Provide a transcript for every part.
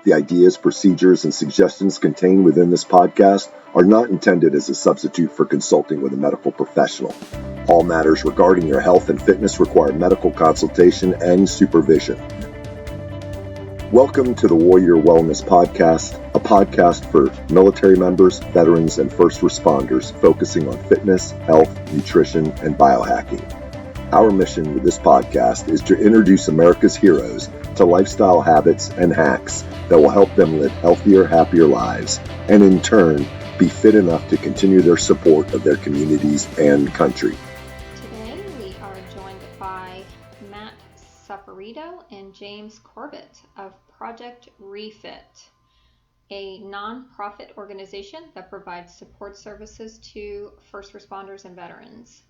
The ideas, procedures, and suggestions contained within this podcast are not intended as a substitute for consulting with a medical professional. All matters regarding your health and fitness require medical consultation and supervision. Welcome to the Warrior Wellness Podcast, a podcast for military members, veterans, and first responders focusing on fitness, health, nutrition, and biohacking. Our mission with this podcast is to introduce America's heroes to lifestyle habits and hacks that will help them live healthier, happier lives, and in turn, be fit enough to continue their support of their communities and country. Today we are joined by Matt Saporito and James Corbett of Project Refit, a non-profit organization that provides support services to first responders and veterans.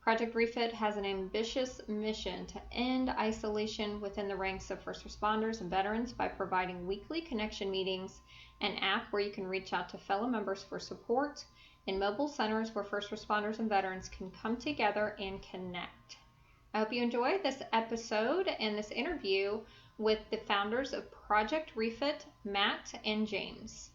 Project Refit has an ambitious mission to end isolation within the ranks of first responders and veterans by providing weekly connection meetings, an app where you can reach out to fellow members for support, and mobile centers where first responders and veterans can come together and connect. I hope you enjoy this episode and this interview with the founders of Project Refit, Matt and James.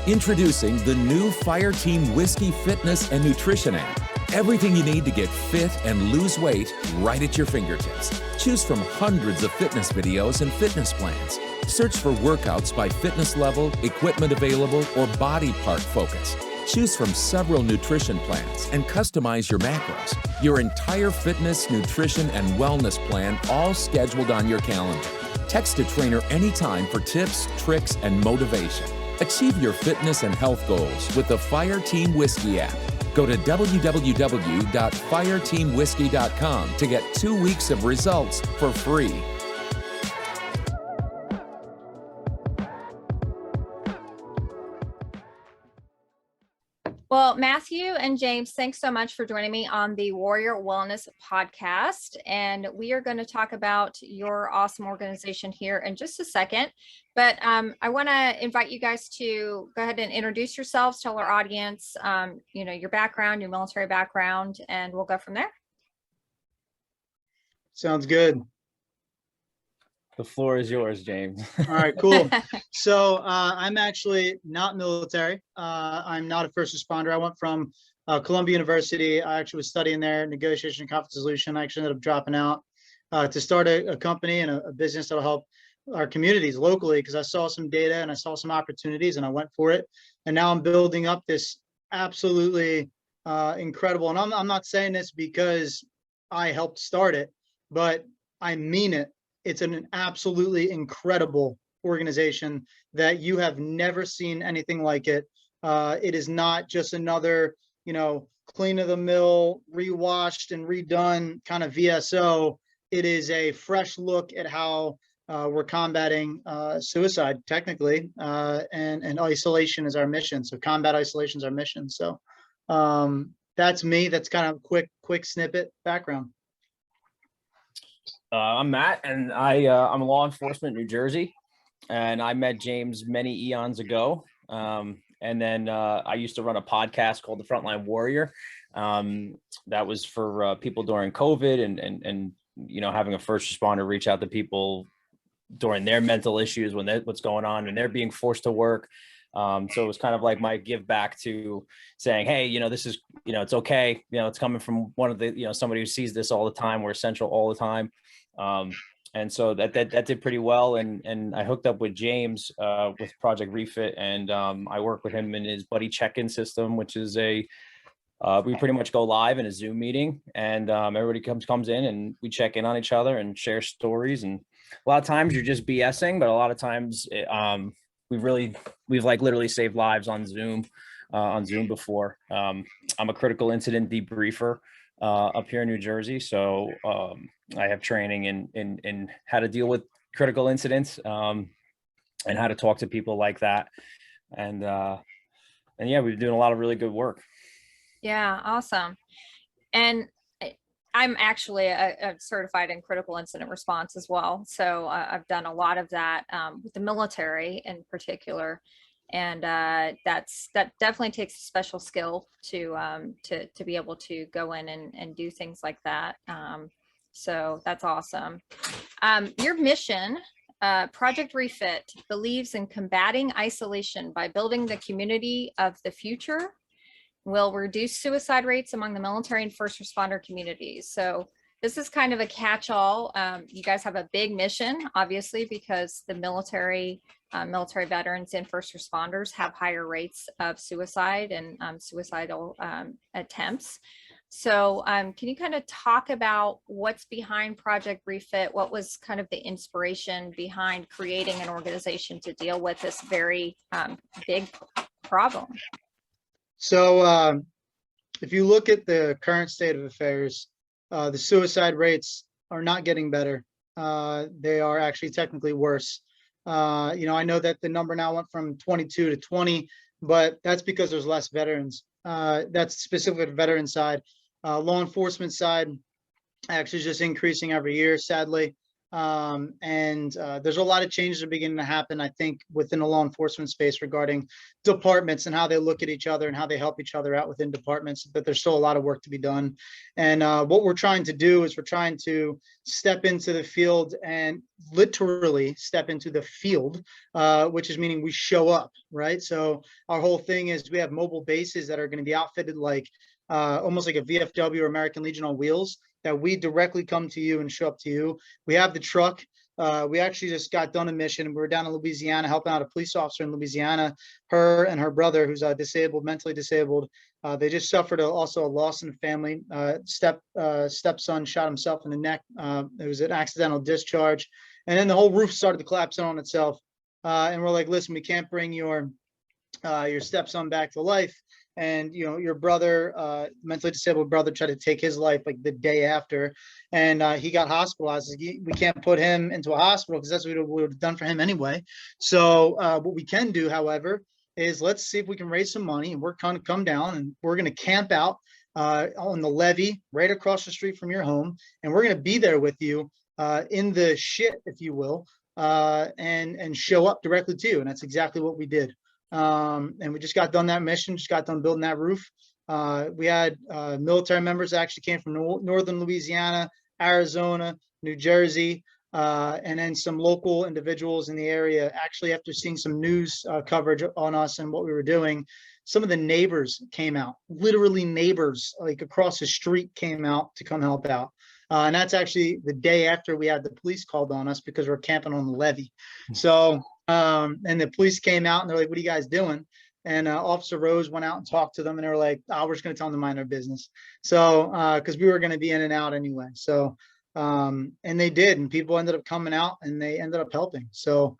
Introducing the new Fireteam Whiskey Fitness and Nutrition app. Everything you need to get fit and lose weight right at your fingertips. Choose from hundreds of fitness videos and fitness plans. Search for workouts by fitness level, equipment available, or body part focus. Choose from several nutrition plans and customize your macros. Your entire fitness, nutrition, and wellness plan all scheduled on your calendar. Text a trainer anytime for tips, tricks, and motivation. Achieve your fitness and health goals with the Fireteam Whiskey app. Go to www.fireteamwhiskey.com to get 2 weeks of results for free. Well, Matthew and James, thanks so much for joining me on the Warrior Wellness Podcast. And we are going to talk about your awesome organization here in just a second. But I want to invite you guys to go ahead and introduce yourselves, tell our audience, your background, your military background, and we'll go from there. Sounds good. The floor is yours, James. All right, cool. So I'm actually not military. I'm not a first responder. I went from Columbia University. I actually was studying there, negotiation and conflict resolution. I actually ended up dropping out to start a company and a business that'll help our communities locally, because I saw some data and I saw some opportunities and I went for it. And now I'm building up this absolutely incredible. And I'm not saying this because I helped start it, but I mean it. It's an absolutely incredible organization that you have never seen anything like it. It is not just another, clean of the mill, rewashed and redone kind of VSO. It is a fresh look at how we're combating suicide, technically, and isolation is our mission. So combat isolation is our mission. So that's me. That's kind of quick snippet background. I'm Matt, and I'm a law enforcement in New Jersey, and I met James many eons ago. And then I used to run a podcast called The Frontline Warrior. That was for people during COVID and having a first responder reach out to people during their mental issues what's going on and they're being forced to work. So it was kind of like my give back to saying, hey, this is, it's okay. It's coming from one of the, somebody who sees this all the time. We're essential all the time. And so that did pretty well. And I hooked up with James with Project Refit, and I work with him in his buddy check-in system, which is we pretty much go live in a Zoom meeting, and everybody comes in and we check in on each other and share stories. And a lot of times you're just BSing, but a lot of times we've like literally saved lives on Zoom before. I'm a critical incident debriefer up here in New Jersey. So I have training in how to deal with critical incidents and how to talk to people like that. And yeah, we've been doing a lot of really good work. Yeah, awesome. And I'm actually a certified in critical incident response as well. So I've done a lot of that with the military in particular. And that definitely takes a special skill to be able to go in and do things like that. So that's awesome. Your mission, Project Refit, believes in combating isolation by building the community of the future, will reduce suicide rates among the military and first responder communities. So this is kind of a catch-all. You guys have a big mission, obviously, because the military veterans and first responders have higher rates of suicide and suicidal attempts. So can you kind of talk about what's behind Project Refit? What was kind of the inspiration behind creating an organization to deal with this very big problem? So if you look at the current state of affairs, the suicide rates are not getting better. They are actually technically worse. I know that the number now went from 22 to 20, but that's because there's less veterans. That's specifically the veteran side. Law enforcement side actually is just increasing every year, sadly. There's a lot of changes that are beginning to happen, I think, within the law enforcement space regarding departments and how they look at each other and how they help each other out within departments, but there's still a lot of work to be done. And what we're trying to do is we're trying to step into the field and literally step into the field, which is meaning we show up, right? So our whole thing is we have mobile bases that are going to be outfitted like almost like a VFW or American Legion on wheels, that we directly come to you and show up to you. We have the truck. We actually just got done a mission. We were down in Louisiana helping out a police officer in Louisiana. Her and her brother, who's disabled, mentally disabled, they just suffered also a loss in the family. Stepson shot himself in the neck. It was an accidental discharge. And then the whole roof started to collapse in on itself. And we're like, listen, we can't bring your stepson back to life. And your brother, mentally disabled brother, tried to take his life like the day after, and he got hospitalized. We can't put him into a hospital because that's what we would have done for him anyway. So what we can do, however, is let's see if we can raise some money, and we're going to come down and we're going to camp out on the levee right across the street from your home, and we're going to be there with you in the shit, if you will, and show up directly to you. And that's exactly what we did. And we just got done that mission, just got done building that roof. We had military members that actually came from northern Louisiana, Arizona, New Jersey, and then some local individuals in the area. Actually, after seeing some news coverage on us and what we were doing, some of the neighbors came out, literally neighbors like across the street came out to come help out. And that's actually the day after we had the police called on us because we're camping on the levee. So and the police came out and they're like, what are you guys doing? And Officer Rose went out and talked to them, and they were like, oh, we're just going to tell them to mind their business. So because we were going to be in and out anyway. So and they did, and people ended up coming out and they ended up helping. So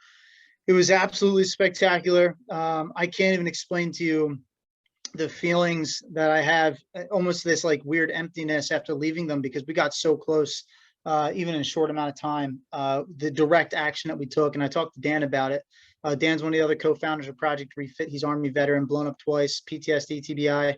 it was absolutely spectacular. I can't even explain to you the feelings that I have, almost this like weird emptiness after leaving them, because we got so close. Even in a short amount of time, the direct action that we took. And I talked to Dan about it. Dan's one of the other co-founders of Project Refit. He's Army veteran, blown up twice, PTSD, TBI.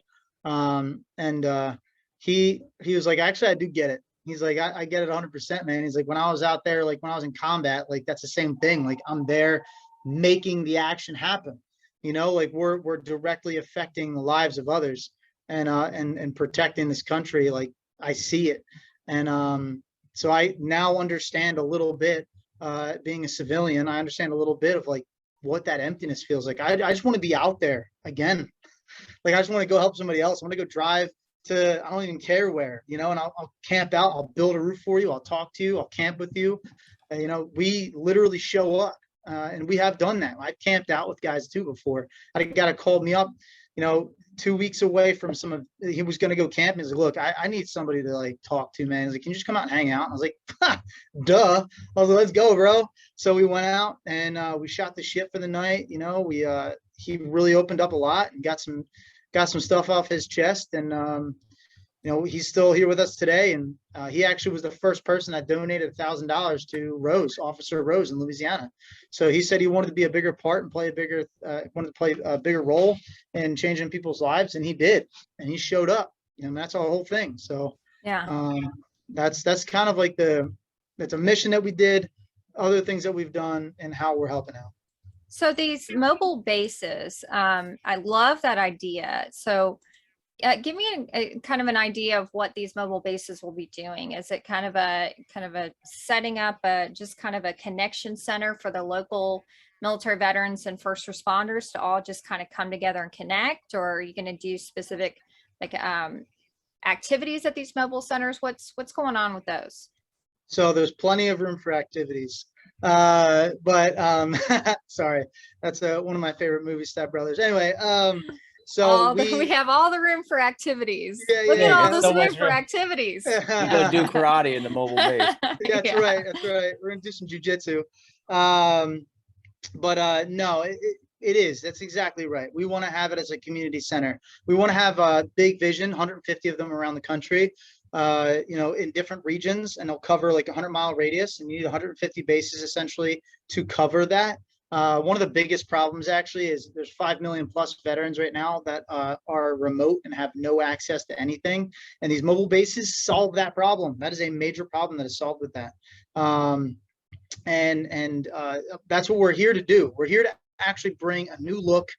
He was like, actually, I do get it. He's like, I get it 100%, man. He's like, when I was out there, like when I was in combat, like that's the same thing. Like I'm there making the action happen. Like we're directly affecting the lives of others and protecting this country. Like I see it. And so I now understand a little bit, being a civilian, I understand a little bit of like what that emptiness feels like. I just want to be out there again. Like I just want to go help somebody else. I want to go drive to, I don't even care where, and I'll camp out. I'll build a roof for you. I'll talk to you. I'll camp with you. We literally show up, and we have done that. I've camped out with guys too before. I had a guy that called me up, 2 weeks away from he was going to go camping. He's like, look, I need somebody to like talk to, man. He's like, can you just come out and hang out? And I was like, duh. I was like, let's go, bro. So we went out and we shot the shit for the night. He really opened up a lot and got some stuff off his chest. And, he's still here with us today. And he actually was the first person that donated $1,000 to Rose, Officer Rose in Louisiana. So he said he wanted to be a bigger part and wanted to play a bigger role in changing people's lives. And he did, and he showed up, and that's our whole thing. So yeah, that's kind of like that's a mission that we did, other things that we've done, and how we're helping out. So these mobile bases, I love that idea. So Give me a kind of an idea of what these mobile bases will be doing. Is it kind of a setting up just kind of a connection center for the local military veterans and first responders to all just kind of come together and connect, or are you going to do specific like activities at these mobile centers? What's going on with those? So there's plenty of room for activities. But sorry, that's one of my favorite movies, Step Brothers. Anyway, so we have all the room for activities. Yeah, Look at all this so room much for room. activities. You go do karate in the mobile base. Yeah, that's right. That's right. We're gonna do some jujitsu. But no, it is. That's exactly right. We want to have it as a community center. We want to have a big vision, 150 of them around the country, in different regions, and they'll cover like a 100-mile radius, and you need 150 bases essentially to cover that. One of the biggest problems actually is there's 5 million plus veterans right now that are remote and have no access to anything. And these mobile bases solve that problem. That is a major problem that is solved with that. And that's what we're here to do. We're here to actually bring a new look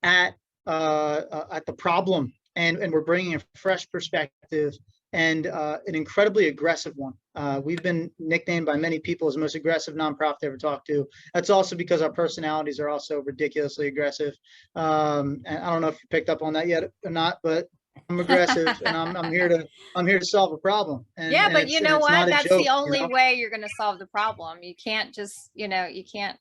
at the problem, and we're bringing a fresh perspective and an incredibly aggressive one. We've been nicknamed by many people as the most aggressive nonprofit I ever talked to. That's also because our personalities are also ridiculously aggressive. And I don't know if you picked up on that yet or not, but I'm aggressive, and I'm here to solve a problem. Yeah, but you know what? That's the only joke, way you're going to solve the problem. You can't just, you can't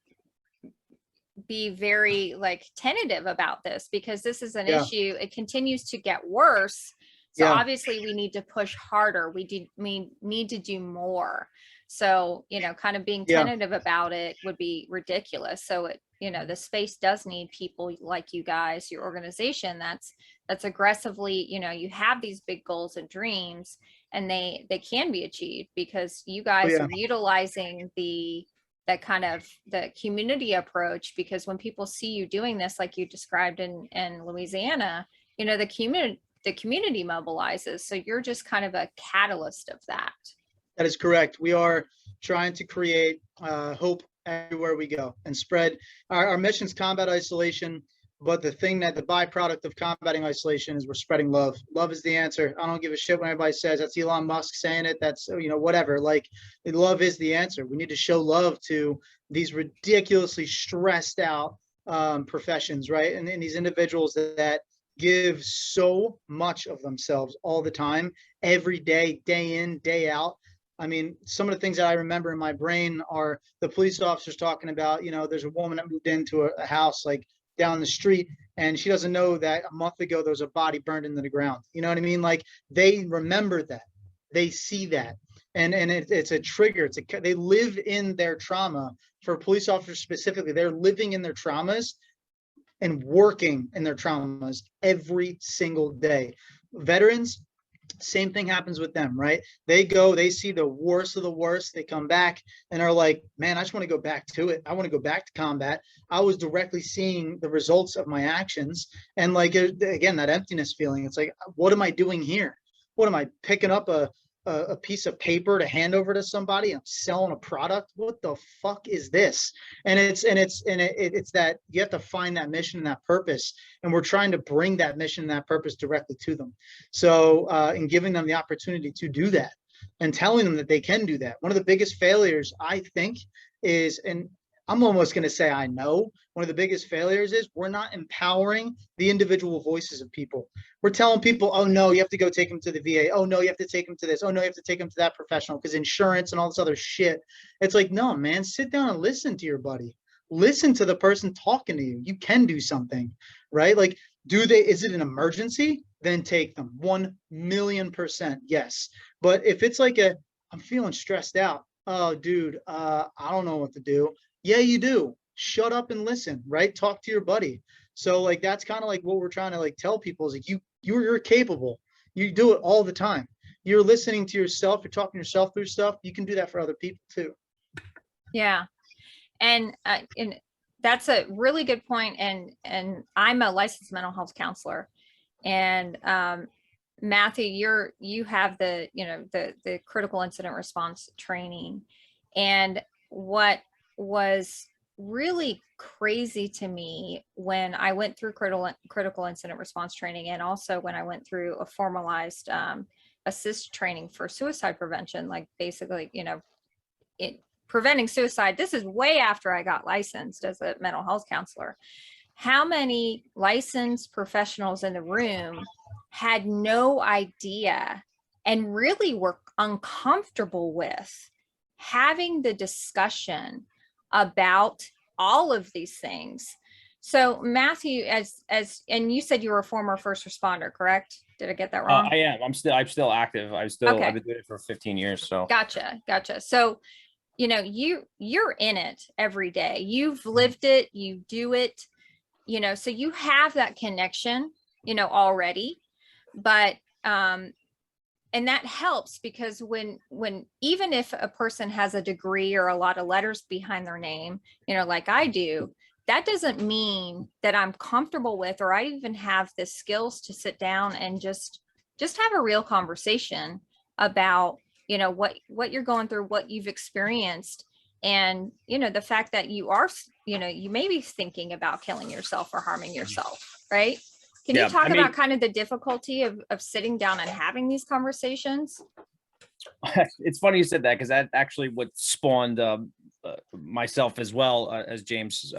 be very like tentative about this, because this is an issue. It continues to get worse. So obviously we need to push harder. We need to do more. So, kind of being tentative about it would be ridiculous. So the space does need people like you guys, your organization that's aggressively, you have these big goals and dreams, and they can be achieved because you guys are utilizing that kind of the community approach. Because when people see you doing this, like you described in Louisiana, the community mobilizes. So you're just kind of a catalyst of that. That is correct. We are trying to create hope everywhere we go and spread our mission's combat isolation. But the byproduct of combating isolation is we're spreading love. Love is the answer. I don't give a shit when everybody says that's Elon Musk saying it. That's, whatever. Like, love is the answer. We need to show love to these ridiculously stressed out professions, right? And these individuals that give so much of themselves all the time, every day, day in, day out. I mean, some of the things that I remember in my brain are the police officers talking about, there's a woman that moved into a house like down the street, and she doesn't know that a month ago there was a body burned into the ground. You know what I mean? Like, they remember that, they see that, and it's a trigger. They live in their trauma. For police officers specifically, they're living in their traumas and working in their traumas every single day. Veterans, same thing happens with them, right? They go, they see the worst of the worst, they come back and are like, man, I just want to go back to it. I want to go back to combat. I was directly seeing the results of my actions. And like, again, that emptiness feeling, it's like, what am I doing here? What am I picking up a piece of paper to hand over to somebody? I'm selling a product. What the fuck is this? And it's that you have to find that mission and that purpose. And we're trying to bring that mission and that purpose directly to them. So, in giving them the opportunity to do that and telling them that they can do that. One of the biggest failures, I think, is, and I'm almost going to say I know, one of the biggest failures is we're not empowering the individual voices of people. We're telling people, oh no, you have to go take them to the VA. Oh no, you have to take them to this. Oh no, you have to take them to that professional because insurance and all this other shit. It's like, no, man, sit down and listen to your buddy. Listen to the person talking to you. You can do something, right? Like, is it an emergency? Then take them. 1,000,000%. Yes. But if it's like I'm feeling stressed out. Oh, dude, I don't know what to do. Yeah, you do. Shut up and listen, right? Talk to your buddy. So like, that's kind of like what we're trying to like tell people is like, you're capable. You do it all the time. You're listening to yourself. You're talking yourself through stuff. You can do that for other people too. Yeah. And that's a really good point. And I'm a licensed mental health counselor, and Matthew, you have the critical incident response training. And what was really crazy to me when I went through critical incident response training, and also when I went through a formalized assist training for suicide prevention, like basically, preventing suicide. This is way after I got licensed as a mental health counselor. How many licensed professionals in the room had no idea and really were uncomfortable with having the discussion about all of these things? So Matthew, and you said you were a former first responder, correct? Did I get that wrong? I am. I'm still active. I've Okay. been doing it for 15 years. So Gotcha. So, you're in it every day. You've lived it, you do it, so you have that connection, already. But and that helps, because when even if a person has a degree or a lot of letters behind their name, like I do, that doesn't mean that I'm comfortable with, or I even have the skills to sit down and just have a real conversation about, what you're going through, what you've experienced, and, the fact that you are, you may be thinking about killing yourself or harming yourself, right? Can you talk about kind of the difficulty of sitting down and having these conversations? It's funny you said that, because that actually what spawned myself as well, as James,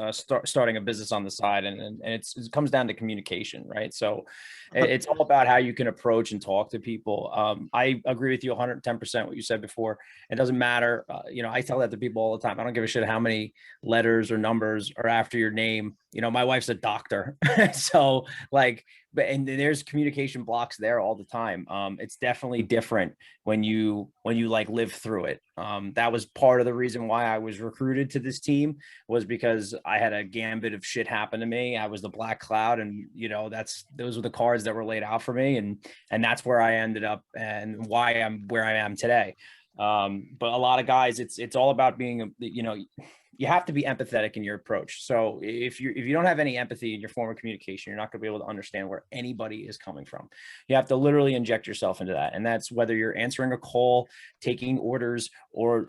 starting a business on the side, and it comes down to communication, right? So it's all about how you can approach and talk to people. I agree with you 110% what you said before. It doesn't matter. I tell that to people all the time. I don't give a shit how many letters or numbers are after your name. My wife's a doctor, so and there's communication blocks there all the time. It's definitely different when you live through it. That was part of the reason why I was recruited to this team, was because I had a gambit of shit happen to me. I was the black cloud, and those were the cards that were laid out for me, and that's where I ended up, and why I'm where I am today. But a lot of guys, it's all about being, you have to be empathetic in your approach. So if you don't have any empathy in your form of communication, you're not going to be able to understand where anybody is coming from. You have to literally inject yourself into that. And that's whether you're answering a call, taking orders, or,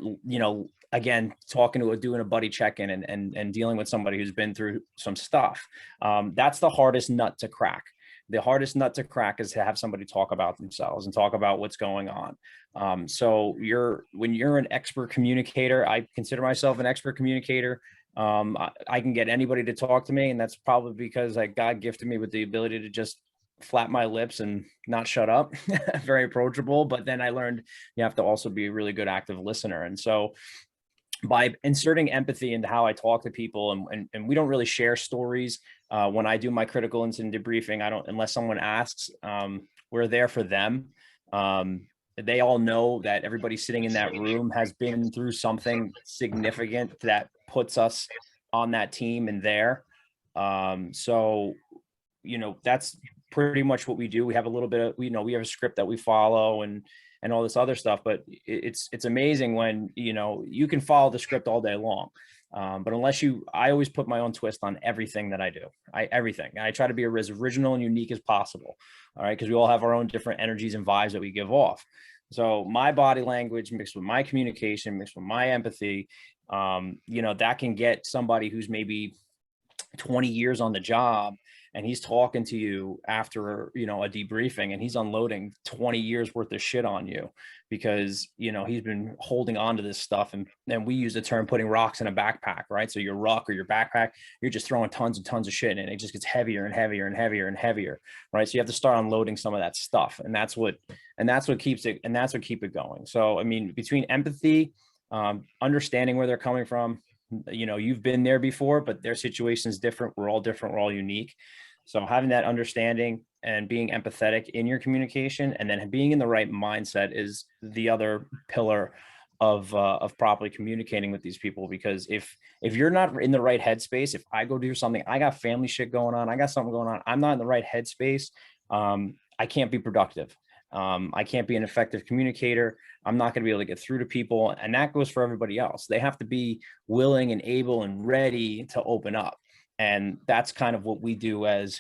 again, doing a buddy check-in and dealing with somebody who's been through some stuff. That's the hardest nut to crack. The hardest nut to crack is to have somebody talk about themselves and talk about what's going on. So when you're an expert communicator, I consider myself an expert communicator. I can get anybody to talk to me, and that's probably because God gifted me with the ability to just flap my lips and not shut up. Very approachable. But then I learned you have to also be a really good active listener. And so by inserting empathy into how I talk to people, and we don't really share stories. When I do my critical incident debriefing, I don't, unless someone asks. We're there for them. They all know that everybody sitting in that room has been through something significant that puts us on that team and there. So, that's pretty much what we do. We have a little bit of, we have a script that we follow and all this other stuff, but it's amazing when, you can follow the script all day long. But I always put my own twist on everything that I do. Everything. I try to be as original and unique as possible. All right. Because we all have our own different energies and vibes that we give off. So my body language mixed with my communication, mixed with my empathy, that can get somebody who's maybe 20 years on the job, and he's talking to you after, a debriefing, and he's unloading 20 years worth of shit on you because, he's been holding on to this stuff. And then we use the term putting rocks in a backpack, right? So your ruck or your backpack, you're just throwing tons and tons of shit in, and it just gets heavier and heavier and heavier and heavier, right? So you have to start unloading some of that stuff. And that's what keeps it going. So, I mean, between empathy, understanding where they're coming from, you've been there before, but their situation is different. We're all different. We're all unique. So having that understanding and being empathetic in your communication, and then being in the right mindset, is the other pillar of properly communicating with these people. Because if you're not in the right headspace, if I go do something, I got family shit going on, I got something going on, I'm not in the right headspace, I can't be productive. I can't be an effective communicator. I'm not going to be able to get through to people. And that goes for everybody else. They have to be willing and able and ready to open up. And that's kind of what we do as,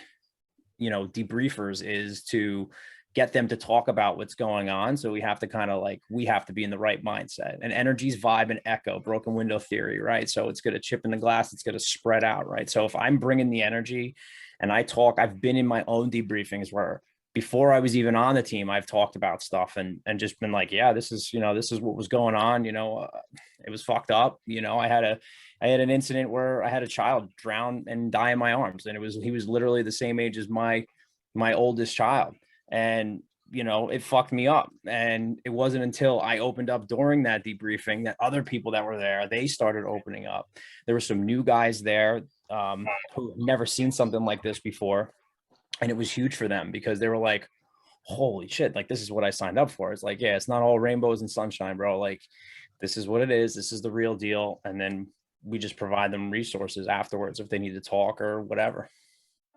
debriefers, is to get them to talk about what's going on. So we have to kind of like, we have to be in the right mindset, and energy's vibe and echo, broken window theory, right? So it's going to chip in the glass, it's going to spread out, right? So if I'm bringing the energy and I talk, I've been in my own debriefings where before I was even on the team, I've talked about stuff and just been like, yeah, this is, this is what was going on. It was fucked up. I had an incident where I had a child drown and die in my arms. And he was literally the same age as my oldest child. And, it fucked me up. And it wasn't until I opened up during that debriefing that other people that were there, they started opening up. There were some new guys there who never seen something like this before. And it was huge for them because they were like, holy shit, like, this is what I signed up for. It's like, yeah, it's not all rainbows and sunshine, bro. Like, this is what it is. This is the real deal. And then we just provide them resources afterwards if they need to talk or whatever.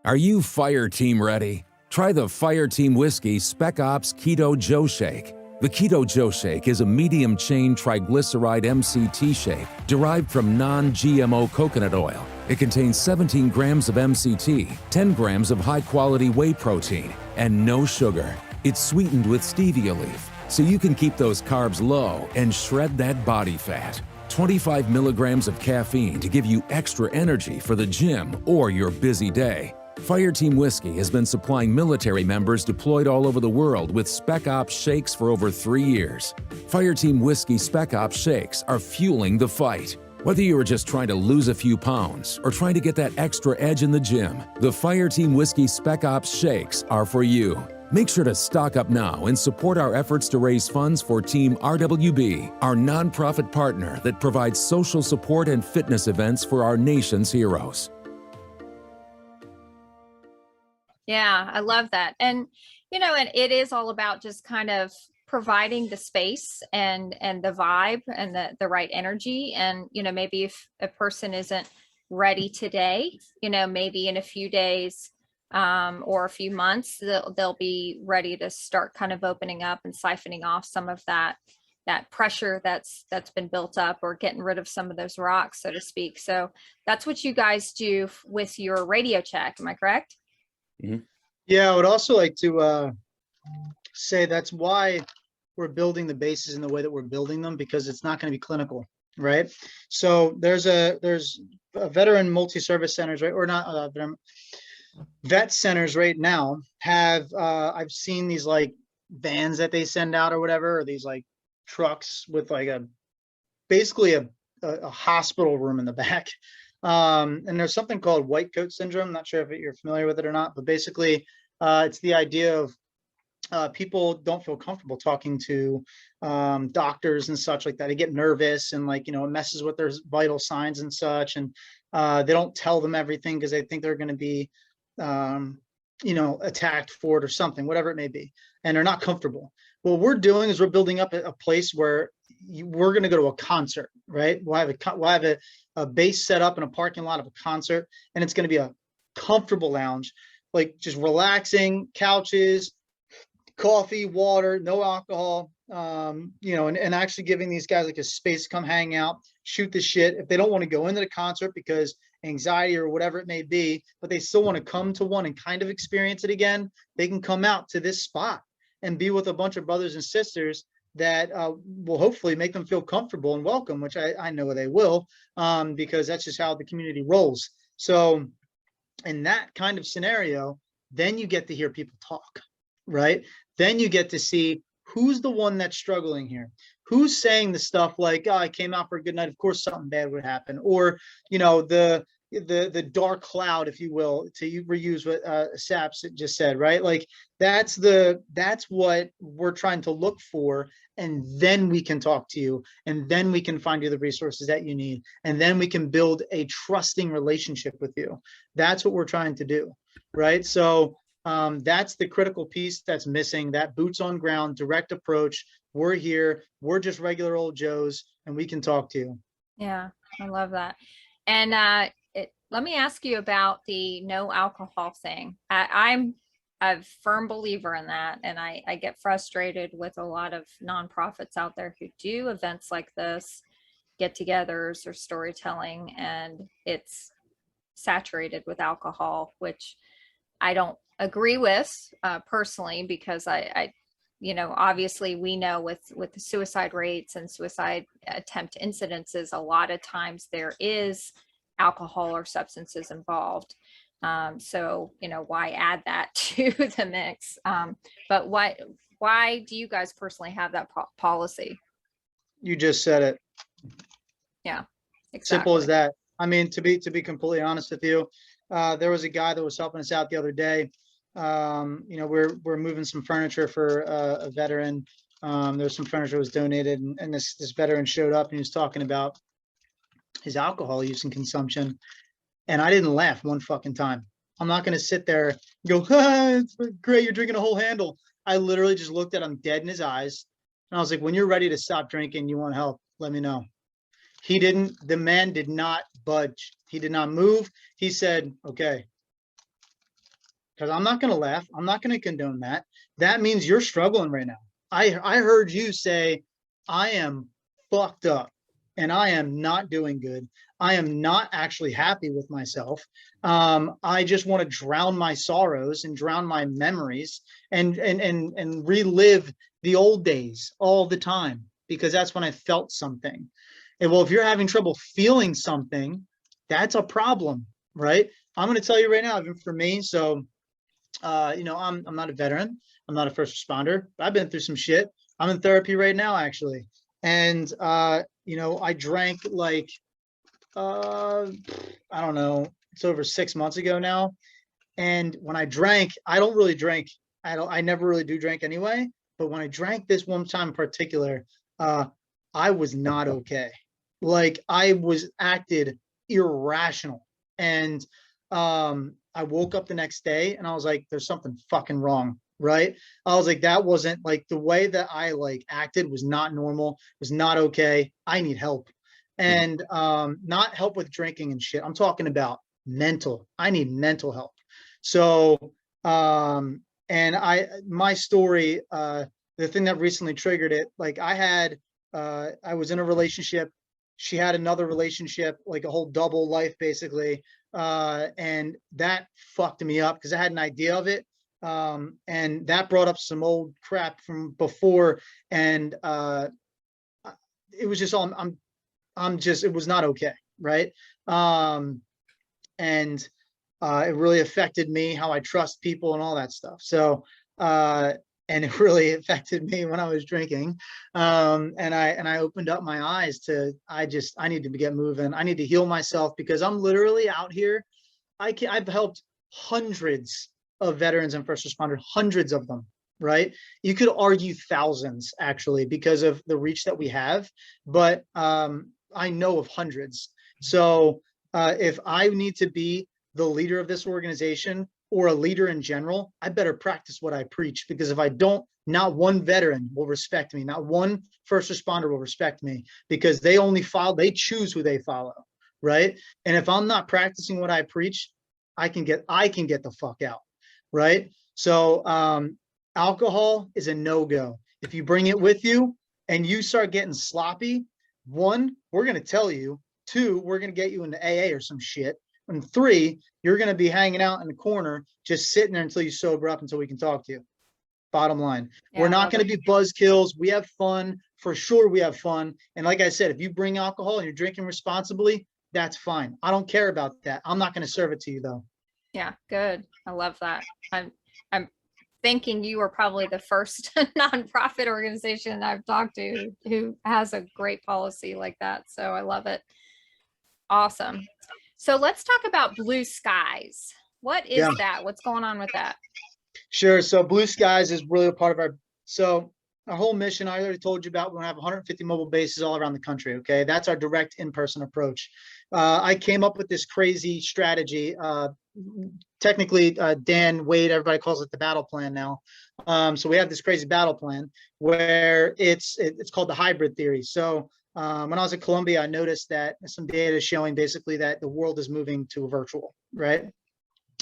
Are you fire team ready? Try the Fire Team Whiskey Spec Ops Keto Joe Shake. The Keto Joe Shake is a medium-chain triglyceride MCT shake derived from non-GMO coconut oil. It contains 17 grams of MCT, 10 grams of high-quality whey protein, and no sugar. It's sweetened with stevia leaf, so you can keep those carbs low and shred that body fat. 25 milligrams of caffeine to give you extra energy for the gym or your busy day. Fireteam Whiskey has been supplying military members deployed all over the world with Spec Ops shakes for over 3 years. Fireteam Whiskey Spec Ops shakes are fueling the fight. Whether you are just trying to lose a few pounds or trying to get that extra edge in the gym, the Fireteam Whiskey Spec Ops shakes are for you. Make sure to stock up now and support our efforts to raise funds for Team RWB, our nonprofit partner that provides social support and fitness events for our nation's heroes. Yeah, I love that. And, and it is all about just kind of providing the space and the vibe and the right energy. And, maybe if a person isn't ready today, maybe in a few days or a few months, they'll be ready to start kind of opening up and siphoning off some of that pressure that's been built up, or getting rid of some of those rocks, so to speak. So that's what you guys do with your radio check. Am I correct? Mm-hmm. Yeah, I would also like to say that's why we're building the bases in the way that we're building them, because it's not going to be clinical, right? So there's a veteran multi-service centers, right? Or not vet centers right now have I've seen these like vans that they send out or whatever, or these like trucks with like basically a hospital room in the back. And there's something called white coat syndrome. I'm not sure if you're familiar with it or not, but basically it's the idea of people don't feel comfortable talking to doctors and such like that. They get nervous and it messes with their vital signs and such. And they don't tell them everything because they think they're going to be, attacked for it or something, whatever it may be. And they're not comfortable. What we're doing is we're building up a place where we're going to go to a concert, right? We'll have a base set up in a parking lot of a concert, and it's going to be a comfortable lounge, like just relaxing, couches, coffee, water, no alcohol, and actually giving these guys like a space to come hang out, shoot the shit. If they don't want to go into the concert because anxiety or whatever it may be, but they still want to come to one and kind of experience it again, they can come out to this spot and be with a bunch of brothers and sisters that will hopefully make them feel comfortable and welcome, which I know they will, because that's just how the community rolls. So in that kind of scenario, then you get to hear people talk, right? Then you get to see who's the one that's struggling here, who's saying the stuff like, oh, I came out for a good night, of course something bad would happen, or the dark cloud, if you will, to reuse what Saps just said, right? Like that's what we're trying to look for, and then we can talk to you, and then we can find you the resources that you need, and then we can build a trusting relationship with you. That's what we're trying to do, right? So that's the critical piece that's missing, that boots on ground, direct approach. We're here, we're just regular old Joes, and we can talk to you. Yeah, I love that. And let me ask you about the no alcohol thing. I'm a firm believer in that. And I get frustrated with a lot of nonprofits out there who do events like this, get-togethers or storytelling, and it's saturated with alcohol, which I don't agree with personally, because I obviously we know with the suicide rates and suicide attempt incidences, a lot of times there is alcohol or substances involved. So, why add that to the mix? But why do you guys personally have that policy? You just said it. Yeah, Simple as exactly. that. I mean, to be completely honest with you, there was a guy that was helping us out the other day. We're moving some furniture for a veteran. There's some furniture that was donated, and this veteran showed up and he was talking about his alcohol use and consumption, and I didn't laugh one fucking time. I'm not going to sit there and go, it's great, you're drinking a whole handle. I literally just looked at him dead in his eyes, and I was like, when you're ready to stop drinking, you want help, let me know. The man did not budge. He did not move. He said, okay, because I'm not going to laugh. I'm not going to condone that. That means you're struggling right now. I heard you say, I am fucked up and I am not doing good. I am not actually happy with myself. I just want to drown my sorrows and drown my memories and relive the old days all the time, because that's when I felt something. And well, if you're having trouble feeling something, that's a problem, right? I'm going to tell you right now, even for me. So, I'm not a veteran. I'm not a first responder. I've been through some shit. I'm in therapy right now, actually. And, I drank like, I don't know, it's over 6 months ago now. And when I drank, I don't really drink. I never really do drink anyway. But when I drank this one time in particular, I was not okay. Like I was acted irrational. And I woke up the next day and I was like, there's something fucking wrong. Right. I was like, that wasn't like the way that I like acted was not normal, was not okay. I need help. And not help with drinking and shit. I'm talking about mental. I need mental help. So and my story, the thing that recently triggered it, like I was in a relationship. She had another relationship, like a whole double life, basically. And that fucked me up because I had an idea of it. And that brought up some old crap from before. And it was just all, it was not okay. Right. And it really affected me, how I trust people and all that stuff. So, and it really affected me when I was drinking. And I opened up my eyes to, I need to get moving. I need to heal myself because I'm literally out here. I've helped hundreds of veterans and first responders, hundreds of them, right? You could argue thousands actually, because of the reach that we have, but I know of hundreds. So if I need to be the leader of this organization or a leader in general, I better practice what I preach, because if I don't, not one veteran will respect me. Not one first responder will respect me, because they choose who they follow. Right. And if I'm not practicing what I preach, I can get the fuck out. Right. So, alcohol is a no-go. If you bring it with you and you start getting sloppy, 1, we're going to tell you. 2, we're going to get you into AA or some shit. And 3, you're going to be hanging out in the corner, just sitting there until you sober up, until we can talk to you. Bottom line, we're not going to be buzzkills. We have fun. For sure, we have fun. And like I said, if you bring alcohol and you're drinking responsibly, that's fine. I don't care about that. I'm not going to serve it to you, though. Yeah, good. I love that. I'm thinking you are probably the first nonprofit organization I've talked to who has a great policy like that. So I love it. Awesome. So let's talk about Blue Skies. What is that? What's going on with that? Sure. So Blue Skies is really a part of our whole mission. I already told you about. We're going to have 150 mobile bases all around the country. Okay. That's our direct in-person approach. I came up with this crazy strategy. Technically, Dan Wade, everybody calls it the battle plan now. So we have this crazy battle plan where it's called the hybrid theory. So when I was at Columbia, I noticed that some data is showing basically that the world is moving to a virtual, right?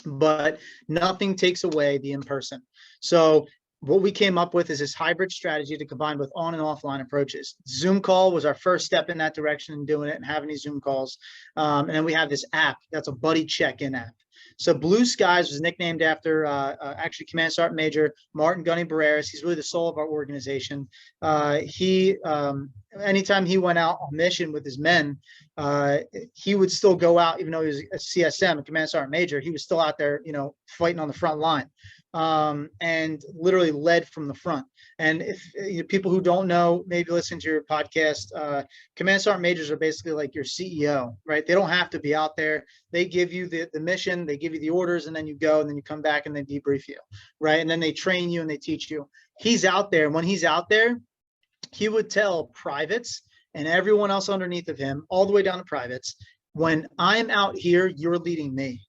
But nothing takes away the in-person. So what we came up with is this hybrid strategy to combine with on and offline approaches. Zoom call was our first step in that direction, and doing it and having these Zoom calls. And then we have this app that's a buddy check-in app. So Blue Skies was nicknamed after actually Command Sergeant Major Martin Gunny Barreras. He's really the soul of our organization. Anytime he went out on mission with his men, he would still go out, even though he was a CSM, a Command Sergeant Major. He was still out there, fighting on the front line, and literally led from the front. And if people who don't know, maybe listen to your podcast, Command Sergeant Majors are basically like your CEO, right? They don't have to be out there. They give you the mission, they give you the orders, and then you go, and then you come back and they debrief you, right? And then they train you and they teach you. He's out there. And when he's out there, he would tell privates and everyone else underneath of him, all the way down to privates, when I'm out here, you're leading me.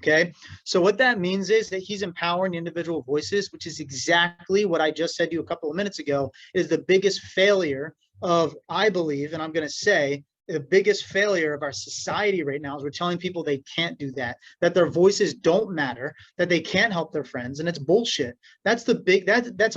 Okay. So what that means is that he's empowering individual voices, which is exactly what I just said to you a couple of minutes ago, is the biggest failure of, I believe, and I'm going to say, the biggest failure of our society right now is we're telling people they can't do that their voices don't matter, that they can't help their friends, and it's bullshit. That's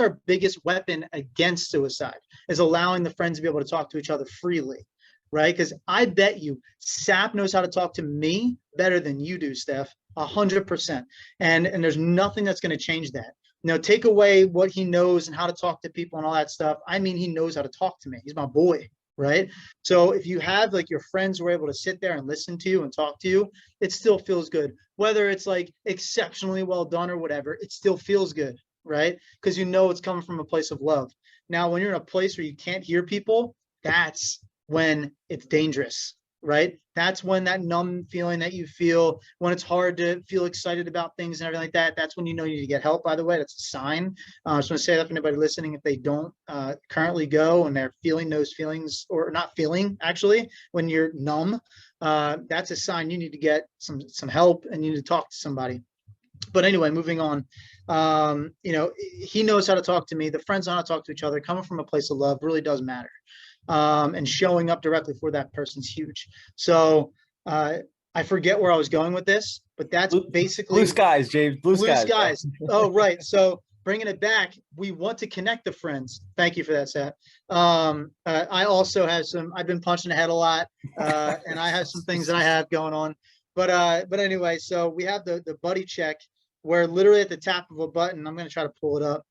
our biggest weapon against suicide, is allowing the friends to be able to talk to each other freely, right? Because I bet you Sap knows how to talk to me better than you do, Steph, 100%. And there's nothing that's going to change that. Take away what he knows and how to talk to people and all that stuff. I mean, he knows how to talk to me. He's my boy. Right. So if you have like your friends who are able to sit there and listen to you and talk to you, it still feels good. Whether it's like exceptionally well done or whatever, it still feels good. Right. Because it's coming from a place of love. Now, when you're in a place where you can't hear people, that's when it's dangerous. Right. That's when that numb feeling that you feel, when it's hard to feel excited about things and everything like that, that's when you know you need to get help, by the way. That's a sign. I just want to say that for anybody listening, if they don't currently go and they're feeling those feelings, or not feeling, actually, when you're numb, that's a sign you need to get some help and you need to talk to somebody. But anyway, moving on, he knows how to talk to me. The friends know how to talk to each other. Coming from a place of love really does matter. And showing up directly for that person's huge. So I forget where I was going with this, but that's basically Blue skies, James. Blue skies. Oh, right. So bringing it back, we want to connect the friends. Thank you for that, Seth. I also have I've been punched in the head a lot, and I have some things that I have going on. But anyway, so we have the buddy check, where literally at the tap of a button, I'm going to try to pull it up.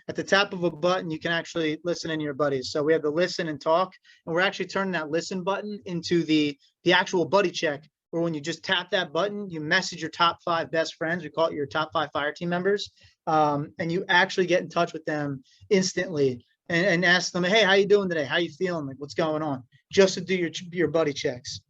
At the tap of a button, you can actually listen in your buddies. So we have the listen and talk, and we're actually turning that listen button into the actual buddy check, where when you just tap that button, you message your top 5 best friends. We call it your top 5 fire team members. And you actually get in touch with them instantly and ask them, hey, how you doing today? How you feeling? Like, what's going on? Just to do your buddy checks.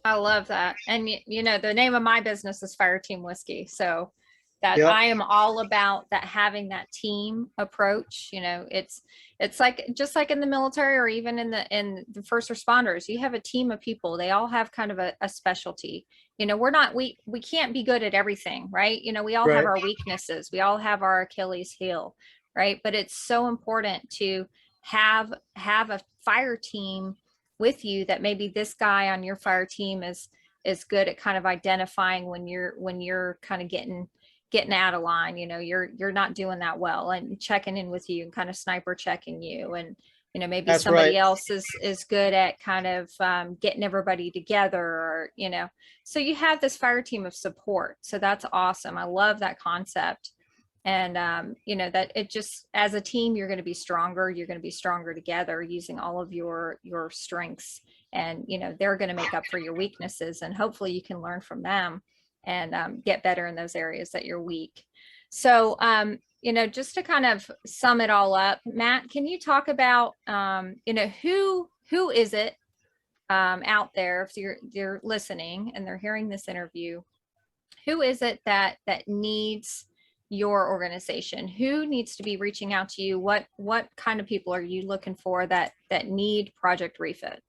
I love that. And the name of my business is Fire Team Whiskey. So that Yep. I am all about that, having that team approach. It's like, just like in the military, or even in the first responders, you have a team of people. They all have kind of a specialty. We can't be good at everything, right? We all have Right. our weaknesses. We all have our Achilles heel, right? But it's so important to have a fire team with you, that maybe this guy on your fire team is good at kind of identifying when you're kind of getting out of line. You're not doing that well, and checking in with you and kind of sniper checking you. And maybe That's somebody right. else is good at kind of getting everybody together, or so you have this fire team of support. So that's awesome. I love that concept. And that it just, as a team, you're going to be stronger together, using all of your strengths, and they're going to make up for your weaknesses, and hopefully you can learn from them and get better in those areas that you're weak. So just to kind of sum it all up, Matt, can you talk about who is it out there, if you're listening and they're hearing this interview, who is it that needs your organization? Who needs to be reaching out to you? What kind of people are you looking for that need Project Refit?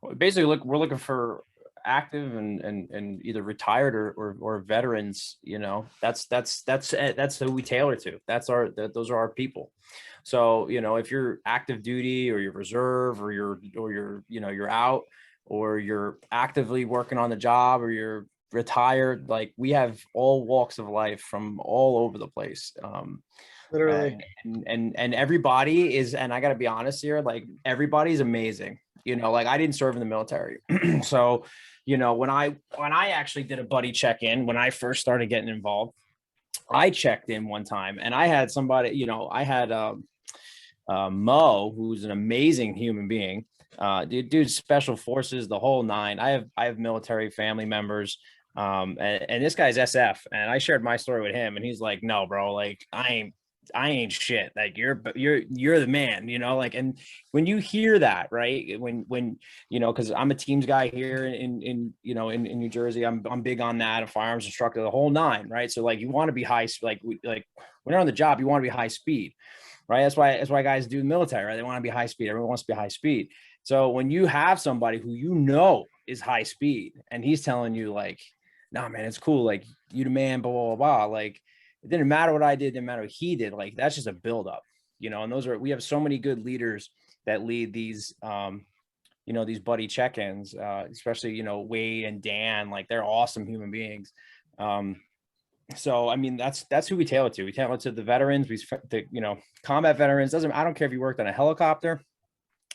Well, basically, we're looking for active and either retired or veterans. That's who we tailor to. Those are our people. So if you're active duty, or you're reserve, or you're out, or you're actively working on the job, or you're retired, like, we have all walks of life from all over the place. Literally. And everybody is, and I got to be honest here, like, everybody's amazing. you know, like I didn't serve in the military. So, you know, when I actually did a buddy check-in, when I first started getting involved, I checked in one time and I had somebody, you know, I had Mo, who's an amazing human being. Dude, special forces, the whole nine. I have military family members. And this guy's SF, and I shared my story with him, and he's like, "No, bro, like I ain't shit. Like you're the man, you know." Like, and when you hear that, right? When you know, because I'm a teams guy here in you know in New Jersey, I'm big on that. A firearms instructor, the whole nine, right? So like you want to be high, like when you're on the job, you want to be high speed, right? That's why guys do the military, right? They want to be high speed. Everyone wants to be high speed. So when you have somebody who you know is high speed, and he's telling you like, "No, man, it's cool. Like you the man, blah blah blah." Like it didn't matter what I did, didn't matter what he did. Like that's just a buildup, you know. And we have so many good leaders that lead these, you know, these buddy check-ins, especially you know Wade and Dan. Like they're awesome human beings. So I mean that's who we tailor to. We tailor to the veterans. The you know combat veterans. I don't care if you worked on a helicopter.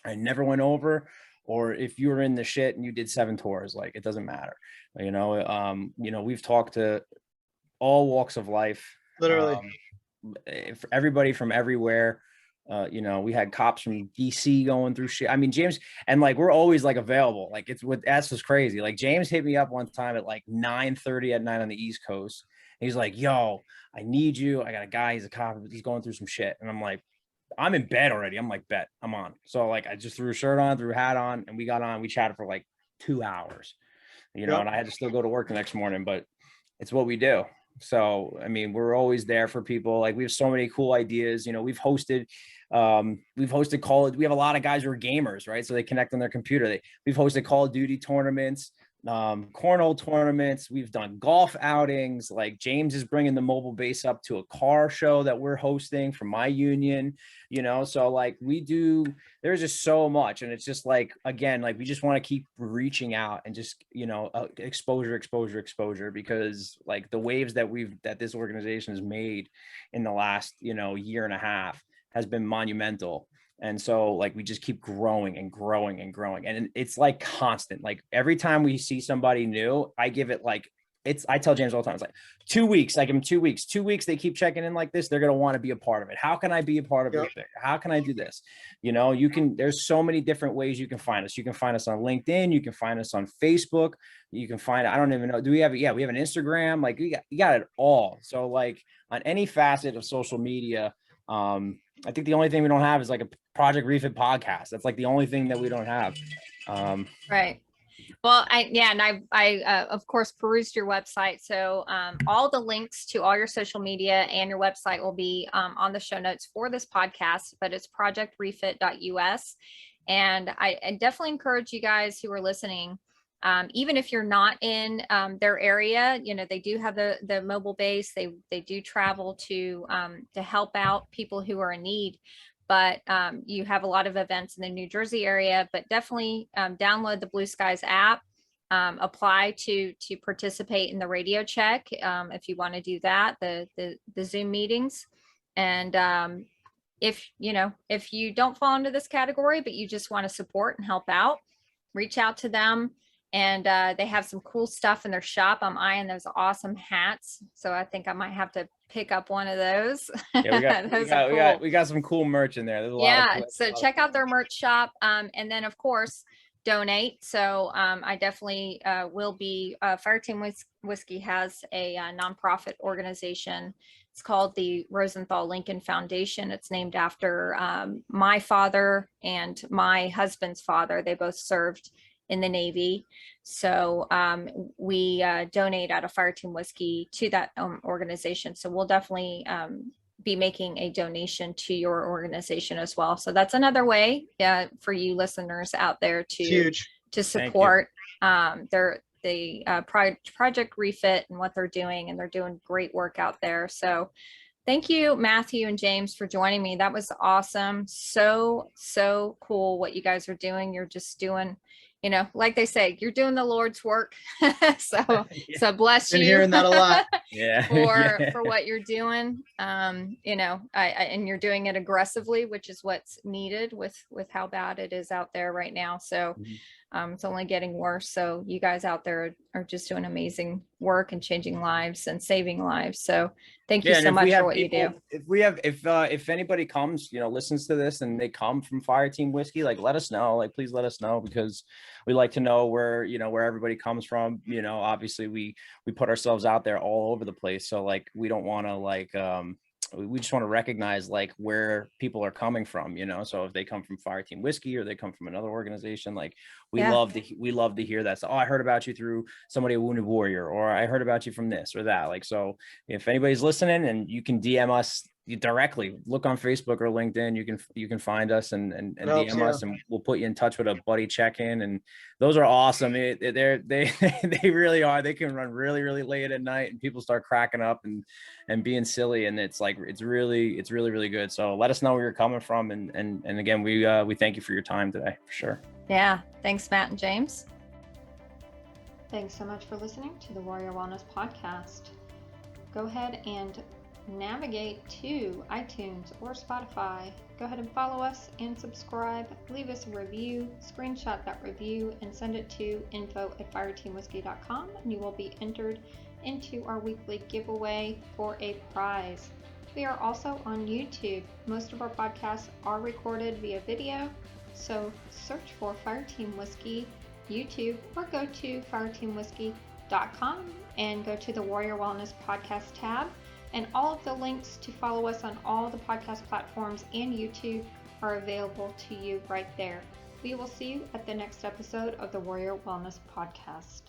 I never went over, or if you were in the shit and you did 7 tours. Like it doesn't matter. You know, we've talked to all walks of life. Literally. Everybody from everywhere. You know, we had cops from DC going through shit. I mean, James, and like we're always like available. Like that's just crazy. Like James hit me up one time at like 9:30 at night on the East Coast. And he's like, "Yo, I need you. I got a guy. He's a cop. He's going through some shit." And I'm like, "I'm in bed already." I'm like, "Bet, I'm on." So like, I just threw a shirt on, threw a hat on, and we got on. We chatted for like 2 hours. You know, and I had to still go to work the next morning, but it's what we do. So, I mean, we're always there for people. Like we have so many cool ideas. You know, we've hosted Call of, we have a lot of guys who are gamers, right? So they connect on their computer. We've hosted Call of Duty tournaments, cornhole tournaments. We've done golf outings. Like James is bringing the mobile base up to a car show that we're hosting from my union, you know? So like there's just so much. And it's just like, again, like we just want to keep reaching out and just, you know, exposure, because like the waves that this organization has made in the last, you know, year and a half has been monumental. And so like we just keep growing and growing and growing. And it's like constant. Like every time we see somebody new, I give it like I tell James all the time, it's like 2 weeks, I give them 2 weeks. 2 weeks, they keep checking in like this, they're going to want to be a part of it. How can I be a part of it? How can I do this? You know, there's so many different ways you can find us. You can find us on LinkedIn. You can find us on Facebook. You can find, I don't even know. We have an Instagram. Like you got it all. So like on any facet of social media, I think the only thing we don't have is like a Project Refit podcast. That's like the only thing that we don't have. Right. Well, I of course perused your website. So all the links to all your social media and your website will be on the show notes for this podcast, but it's projectrefit.us. And I definitely encourage you guys who are listening, even if you're not in their area, you know, they do have the mobile base. They do travel to help out people who are in need. But you have a lot of events in the New Jersey area, but definitely download the Blue Skies app, apply to participate in the radio check if you want to do that, the Zoom meetings. And if you don't fall into this category, but you just want to support and help out, reach out to them. And they have some cool stuff in their shop. I'm eyeing those awesome hats, so I think I might have to pick up one of those. Yeah, we got some cool merch in there. There's a lot of cool, so check out their merch shop, and then of course donate. So I definitely will be. Fireteam Whiskey has a nonprofit organization. It's called the Rosenthal Lincoln Foundation. It's named after my father and my husband's father. They both served in the Navy. So we donate out of Fireteam Whiskey to that organization. So we'll definitely be making a donation to your organization as well. So that's another way for you listeners out there to support Project Refit and what they're doing. And they're doing great work out there. So thank you, Matthew and James, for joining me. That was awesome. So cool what you guys are doing. You're just doing like they say, you're doing the Lord's work. So, Yeah. so bless Been you hearing that a lot. Yeah. for what you're doing. And you're doing it aggressively, which is what's needed with how bad it is out there right now. So it's only getting worse. So you guys out there are just doing amazing work and changing lives and saving lives. So thank you so much for what you do. If anybody comes, listens to this and they come from Fireteam Whiskey, like let us know, please let us know, because we like to know where everybody comes from. Obviously we put ourselves out there all over the place. So we don't want to we just want to recognize where people are coming from, so if they come from Fireteam Whiskey or they come from another organization, we love to hear that. So, I heard about you through somebody, a Wounded Warrior, or I heard about you from this or that. So if anybody's listening, and you can DM us directly, look on Facebook or LinkedIn, you can find us and DM us, and we'll put you in touch with a buddy check-in. And those are awesome. They really are. They can run really, really late at night and people start cracking up and being silly. And it's really, really good. So let us know where you're coming from. And again, we thank you for your time today, for sure. Yeah. Thanks, Matt and James. Thanks so much for listening to the Warrior Wellness Podcast. Go ahead and navigate to iTunes or Spotify. Go ahead and follow us and subscribe. Leave us a review, screenshot that review, and send it to info@fireteamwhiskey.com, and you will be entered into our weekly giveaway for a prize. We are also on YouTube. Most of our podcasts are recorded via video, so search for Fireteam Whiskey YouTube, or go to fireteamwhiskey.com and go to the Warrior Wellness Podcast tab. And all of the links to follow us on all the podcast platforms and YouTube are available to you right there. We will see you at the next episode of the Warrior Wellness Podcast.